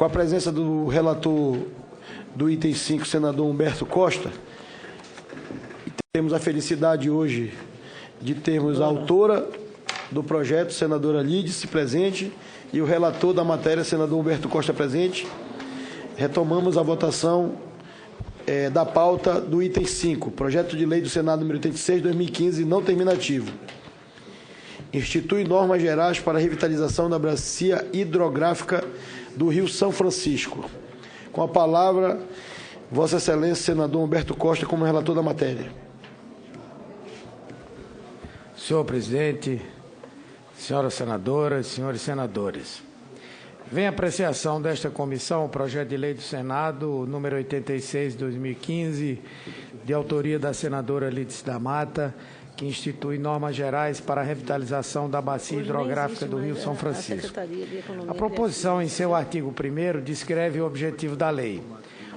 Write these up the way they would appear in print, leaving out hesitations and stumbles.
Com a presença do relator do item 5, senador Humberto Costa, temos a felicidade hoje de termos a autora do projeto, senadora Lídice, presente, e o relator da matéria, senador Humberto Costa, presente. Retomamos a votação da pauta do item 5, projeto de lei do Senado número 86/2015, não terminativo. Institui normas gerais para a revitalização da bacia hidrográfica do Rio São Francisco. Com a palavra, Vossa Excelência, senador Humberto Costa, como relator da matéria. Senhor presidente, senhoras senadoras, senhores senadores, vem a apreciação desta comissão o projeto de lei do Senado número 86/2015, de autoria da senadora Lídice da Mata, que institui normas gerais para a revitalização da bacia hidrográfica do Rio São Francisco. A proposição, em seu artigo 1º, descreve o objetivo da lei.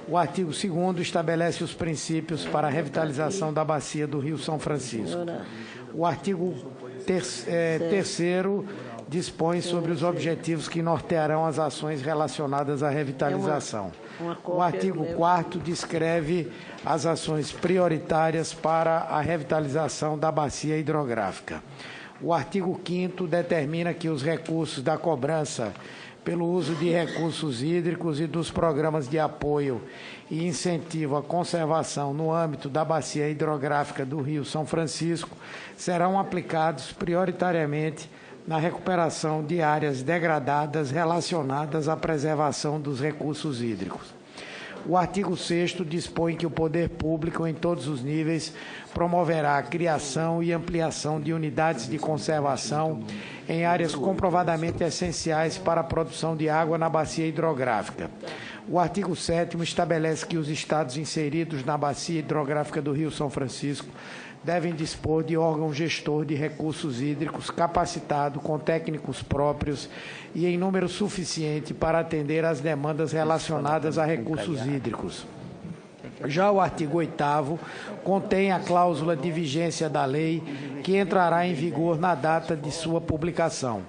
O artigo 2º estabelece os princípios para a revitalização da bacia do Rio São Francisco. O artigo 3º dispõe sobre os objetivos que nortearão as ações relacionadas à revitalização. O artigo 4º descreve as ações prioritárias para a revitalização da bacia hidrográfica. O artigo 5º determina que os recursos da cobrança pelo uso de recursos hídricos e dos programas de apoio e incentivo à conservação no âmbito da bacia hidrográfica do Rio São Francisco serão aplicados prioritariamente na recuperação de áreas degradadas relacionadas à preservação dos recursos hídricos. O artigo 6º dispõe que o poder público, em todos os níveis, promoverá a criação e ampliação de unidades de conservação em áreas comprovadamente essenciais para a produção de água na bacia hidrográfica. O artigo 7º estabelece que os estados inseridos na bacia hidrográfica do Rio São Francisco devem dispor de órgão gestor de recursos hídricos capacitado com técnicos próprios e em número suficiente para atender às demandas relacionadas a recursos hídricos. Já o artigo 8º contém a cláusula de vigência da lei, que entrará em vigor na data de sua publicação.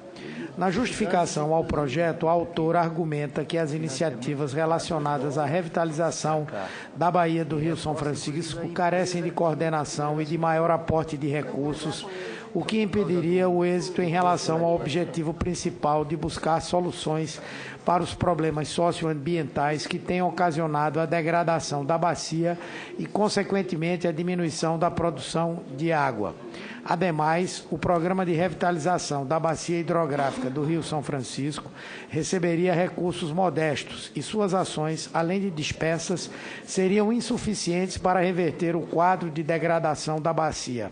Na justificação ao projeto, a autora argumenta que as iniciativas relacionadas à revitalização da Baía do Rio São Francisco carecem de coordenação e de maior aporte de recursos, o que impediria o êxito em relação ao objetivo principal de buscar soluções para os problemas socioambientais que têm ocasionado a degradação da bacia e, consequentemente, a diminuição da produção de água. Ademais, o programa de revitalização da bacia hidrográfica do Rio São Francisco receberia recursos modestos e suas ações, além de dispersas, seriam insuficientes para reverter o quadro de degradação da bacia.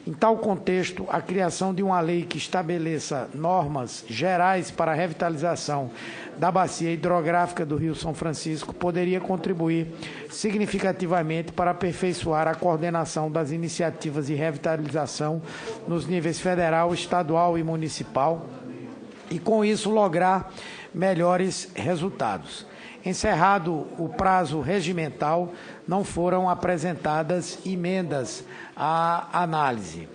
Em tal contexto, a criação de uma lei que estabeleça normas gerais para a revitalização da bacia hidrográfica do Rio São Francisco poderia contribuir significativamente para aperfeiçoar a coordenação das iniciativas de revitalização nos níveis federal, estadual e municipal e, com isso, lograr melhores resultados. Encerrado o prazo regimental, não foram apresentadas emendas à análise.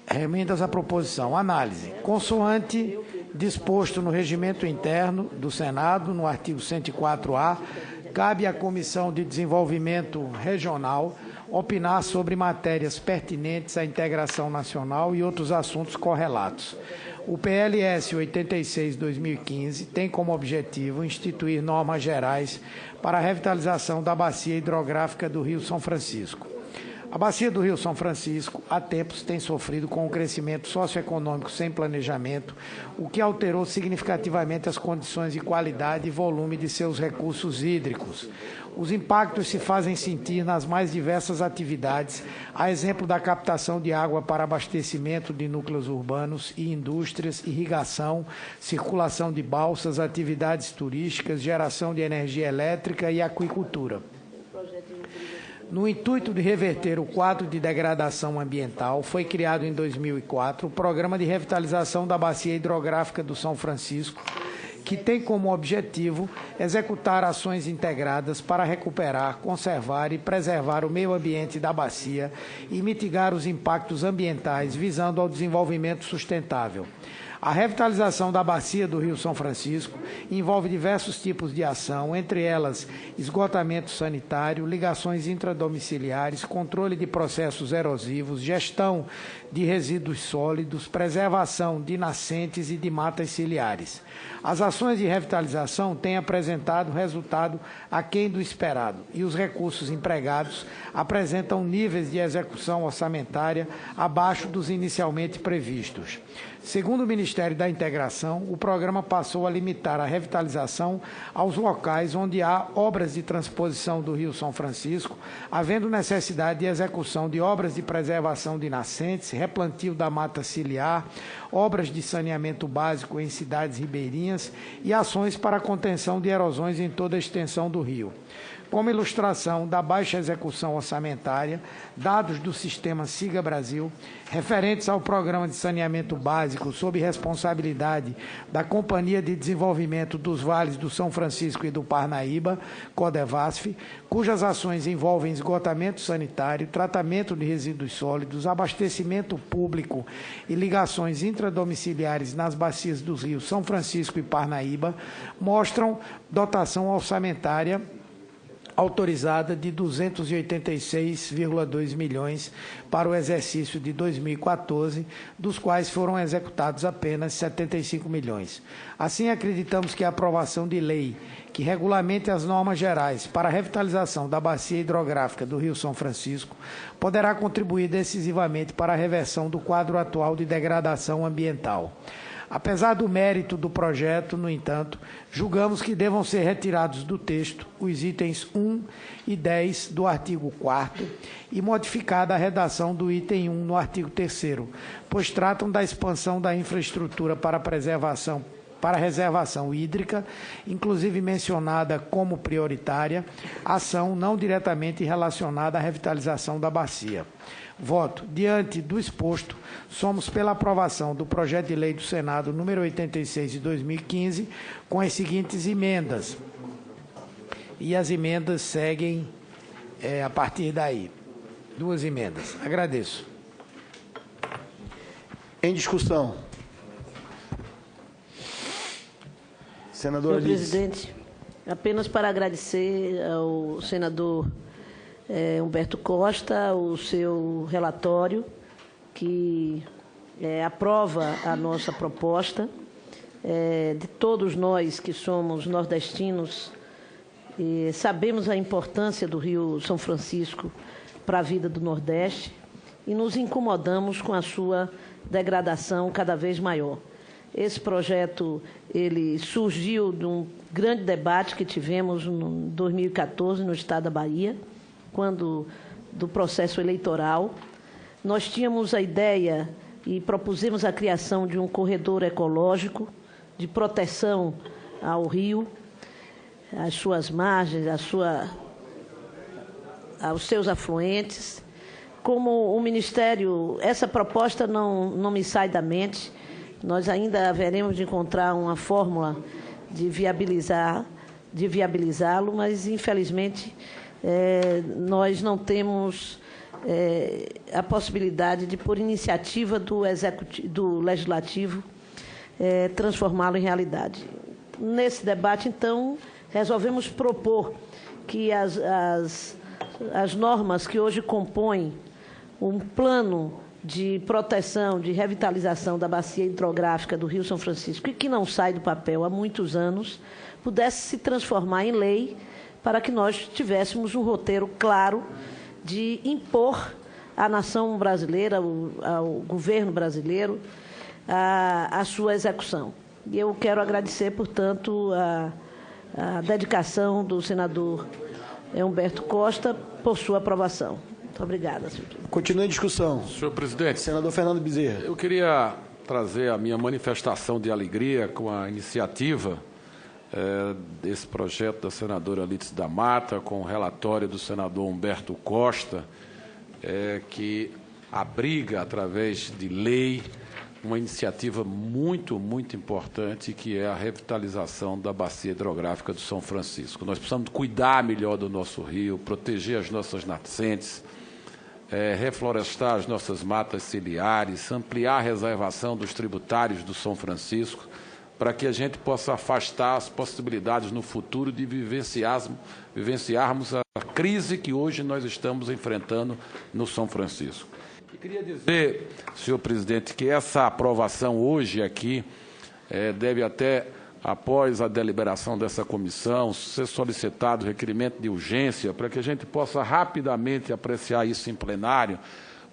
Emendas à proposição. Análise. Consoante disposto no regimento interno do Senado, no artigo 104-A, cabe à Comissão de Desenvolvimento Regional opinar sobre matérias pertinentes à integração nacional e outros assuntos correlatos. O PLS 86/2015 tem como objetivo instituir normas gerais para a revitalização da bacia hidrográfica do Rio São Francisco. A bacia do Rio São Francisco, há tempos, tem sofrido com um crescimento socioeconômico sem planejamento, o que alterou significativamente as condições de qualidade e volume de seus recursos hídricos. Os impactos se fazem sentir nas mais diversas atividades, a exemplo da captação de água para abastecimento de núcleos urbanos e indústrias, irrigação, circulação de balsas, atividades turísticas, geração de energia elétrica e aquicultura. No intuito de reverter o quadro de degradação ambiental, foi criado em 2004 o Programa de Revitalização da Bacia Hidrográfica do São Francisco, que tem como objetivo executar ações integradas para recuperar, conservar e preservar o meio ambiente da bacia e mitigar os impactos ambientais, visando ao desenvolvimento sustentável. A revitalização da bacia do Rio São Francisco envolve diversos tipos de ação, entre elas esgotamento sanitário, ligações intradomiciliares, controle de processos erosivos, gestão de resíduos sólidos, preservação de nascentes e de matas ciliares. As ações de revitalização têm apresentado resultado aquém do esperado e os recursos empregados apresentam níveis de execução orçamentária abaixo dos inicialmente previstos. Segundo o Ministério da Integração, o programa passou a limitar a revitalização aos locais onde há obras de transposição do Rio São Francisco, havendo necessidade de execução de obras de preservação de nascentes, replantio da mata ciliar, obras de saneamento básico em cidades ribeirinhas e ações para a contenção de erosões em toda a extensão do rio. Como ilustração da baixa execução orçamentária, dados do sistema Siga Brasil, referentes ao Programa de Saneamento Básico sob responsabilidade da Companhia de Desenvolvimento dos Vales do São Francisco e do Parnaíba, Codevasf, cujas ações envolvem esgotamento sanitário, tratamento de resíduos sólidos, abastecimento público e ligações intradomiciliares nas bacias dos rios São Francisco e Parnaíba, mostram dotação orçamentária autorizada de 286,2 milhões para o exercício de 2014, dos quais foram executados apenas 75 milhões. Assim, acreditamos que a aprovação de lei que regulamente as normas gerais para a revitalização da bacia hidrográfica do Rio São Francisco poderá contribuir decisivamente para a reversão do quadro atual de degradação ambiental. Apesar do mérito do projeto, no entanto, julgamos que devam ser retirados do texto os itens 1 e 10 do artigo 4º e modificada a redação do item 1 no artigo 3º, pois tratam da expansão da infraestrutura para reservação hídrica, inclusive mencionada como prioritária, ação não diretamente relacionada à revitalização da bacia. Voto. Diante do exposto, somos pela aprovação do projeto de lei do Senado número 86 de 2015, com as seguintes emendas. E as emendas seguem a partir daí. 2 emendas. Agradeço. Em discussão. Senadora Senhor Lides. presidente, apenas para agradecer ao senador Humberto Costa o seu relatório, que aprova a nossa proposta. De todos nós que somos nordestinos, sabemos a importância do Rio São Francisco para a vida do Nordeste e nos incomodamos com a sua degradação cada vez maior. Esse projeto ele surgiu de um grande debate que tivemos em 2014 no estado da Bahia, quando do processo eleitoral. Nós tínhamos a ideia e propusemos a criação de um corredor ecológico de proteção ao rio, às suas margens, aos seus afluentes. Como o Ministério, essa proposta não me sai da mente, nós ainda haveremos de encontrar uma fórmula de viabilizá-lo, mas, infelizmente, nós não temos a possibilidade de, por iniciativa do Legislativo, transformá-lo em realidade. Nesse debate, então, resolvemos propor que as normas que hoje compõem um plano de proteção, de revitalização da bacia hidrográfica do Rio São Francisco, e que não sai do papel há muitos anos, pudesse se transformar em lei para que nós tivéssemos um roteiro claro de impor à nação brasileira, ao governo brasileiro, a sua execução. E eu quero agradecer, portanto, a dedicação do senador Humberto Costa por sua aprovação. Muito obrigada, senhor presidente. Continua em discussão. Senhor presidente, Senador Fernando Bezerra. eu queria trazer a minha manifestação de alegria com a iniciativa desse projeto da senadora Lides da Mata, com o relatório do senador Humberto Costa, que abriga, através de lei, uma iniciativa muito importante, que é a revitalização da bacia hidrográfica do São Francisco. Nós precisamos cuidar melhor do nosso rio, proteger as nossas nascentes, reflorestar as nossas matas ciliares, ampliar a reservação dos tributários do São Francisco, para que a gente possa afastar as possibilidades no futuro de vivenciarmos a crise que hoje nós estamos enfrentando no São Francisco. E queria dizer, senhor presidente, que essa aprovação hoje aqui deve até, após a deliberação dessa comissão, ser solicitado requerimento de urgência para que a gente possa rapidamente apreciar isso em plenário,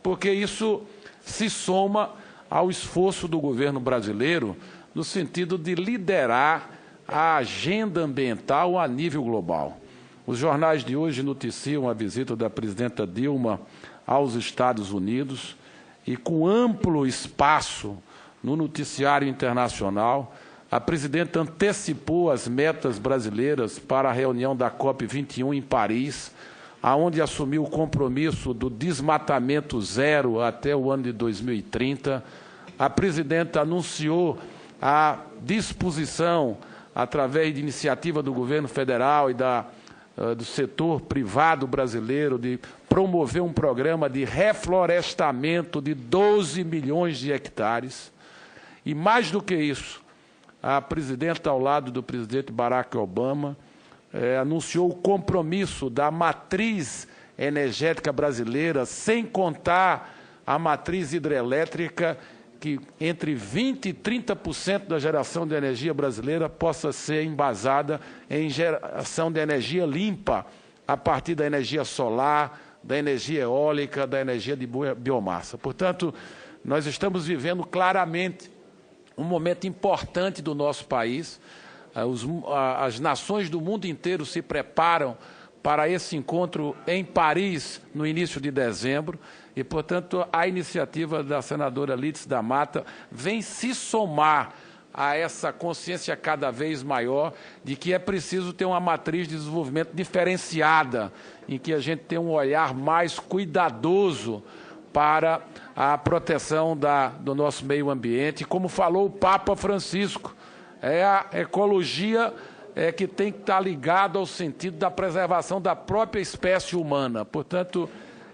porque isso se soma ao esforço do governo brasileiro no sentido de liderar a agenda ambiental a nível global. Os jornais de hoje noticiam a visita da presidenta Dilma aos Estados Unidos e, com amplo espaço no noticiário internacional, a presidenta antecipou as metas brasileiras para a reunião da COP21 em Paris, aonde assumiu o compromisso do desmatamento zero até o ano de 2030. A presidenta anunciou a disposição, através de iniciativa do governo federal e do setor privado brasileiro, de promover um programa de reflorestamento de 12 milhões de hectares. E, mais do que isso, a presidenta, ao lado do presidente Barack Obama, anunciou o compromisso da matriz energética brasileira, sem contar a matriz hidrelétrica, que entre 20% e 30% da geração de energia brasileira possa ser embasada em geração de energia limpa, a partir da energia solar, da energia eólica, da energia de biomassa. Portanto, nós estamos vivendo claramente um momento importante do nosso país. As nações do mundo inteiro se preparam para esse encontro em Paris, no início de dezembro, e, portanto, a iniciativa da senadora Lídice da Mata vem se somar a essa consciência cada vez maior de que é preciso ter uma matriz de desenvolvimento diferenciada, em que a gente tem um olhar mais cuidadoso para a proteção do nosso meio ambiente. Como falou o Papa Francisco, é a ecologia que tem que estar ligada ao sentido da preservação da própria espécie humana. Portanto,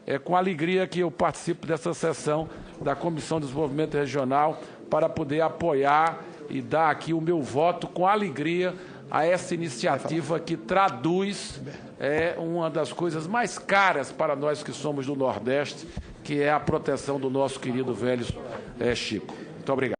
é com alegria que eu participo dessa sessão da Comissão de Desenvolvimento Regional para poder apoiar e dar aqui o meu voto com alegria a essa iniciativa que traduz uma das coisas mais caras para nós que somos do Nordeste, que é a proteção do nosso querido velho Chico. Muito obrigado.